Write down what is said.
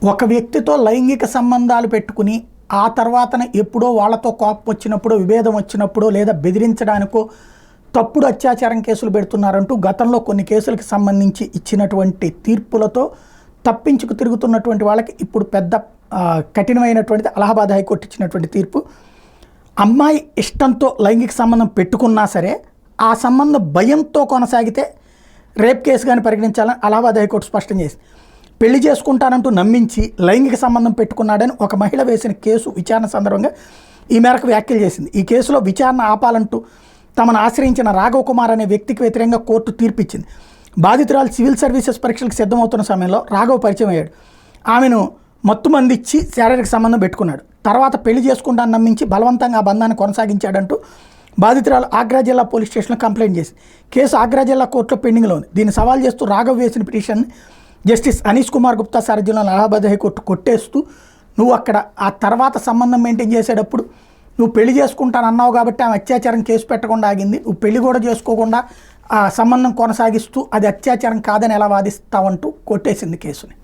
ఒక వ్యక్తితో లైంగిక సంబంధాలు పెట్టుకుని ఆ తర్వాతన ఎప్పుడో వాళ్ళతో కోపం వచ్చినప్పుడు విభేదం వచ్చినప్పుడు లేదా బెదిరించడానికో తప్పుడు అత్యాచారం కేసులు పెడుతున్నారంటూ గతంలో కొన్ని కేసులకు సంబంధించి ఇచ్చినటువంటి తీర్పులతో తప్పించుకు తిరుగుతున్నటువంటి వాళ్ళకి ఇప్పుడు పెద్ద కఠినమైనటువంటిది అలహాబాద్ హైకోర్టు ఇచ్చినటువంటి తీర్పు. అమ్మాయి ఇష్టంతో లైంగిక సంబంధం పెట్టుకున్నా సరే ఆ సంబంధం భయంతో కొనసాగితే రేప్ కేసుగాని పరిగణించాలని అలహాబాద్ హైకోర్టు స్పష్టం చేసింది. పెళ్లి చేసుకుంటానంటూ నమ్మించి లైంగిక సంబంధం పెట్టుకున్నాడని ఒక మహిళ వేసిన కేసు విచారణ సందర్భంగా ఈ మేరకు వ్యాఖ్యలు చేసింది. ఈ కేసులో విచారణ ఆపాలంటూ తమను ఆశ్రయించిన రాఘవ్ కుమార్ అనే వ్యక్తికి వ్యతిరేకంగా కోర్టు తీర్పిచ్చింది. బాధితురాలు సివిల్ సర్వీసెస్ పరీక్షలకు సిద్ధమవుతున్న సమయంలో రాఘవ్ పరిచయం అయ్యాడు. ఆమెను మత్తుమందిచ్చి శారీరక సంబంధం పెట్టుకున్నాడు. తర్వాత పెళ్లి చేసుకుంటాను నమ్మించి బలవంతంగా ఆ బంధాన్ని కొనసాగించాడంటూ బాధితురాలు ఆగ్రా జిల్లా పోలీస్ స్టేషన్లో కంప్లైంట్ చేసింది. కేసు ఆగ్రా జిల్లా కోర్టులో పెండింగ్లో ఉంది. దీన్ని సవాల్ చేస్తూ రాఘవ్ వేసిన పిటిషన్ జస్టిస్ అనీష్ కుమార్ గుప్తా సారథ్యంలో అలహాబాద్ హైకోర్టు కొట్టేస్తూ, నువ్వు అక్కడ ఆ తర్వాత సంబంధం మెయింటైన్ చేసేటప్పుడు నువ్వు పెళ్లి చేసుకుంటానన్నావు కాబట్టి ఆమె అత్యాచారం కేసు పెట్టకుండా ఆగింది, నువ్వు పెళ్లి కూడా చేసుకోకుండా ఆ సంబంధం కొనసాగిస్తూ అది అత్యాచారం కాదని ఎలా వాదిస్తావంటూ కొట్టేసింది కేసుని.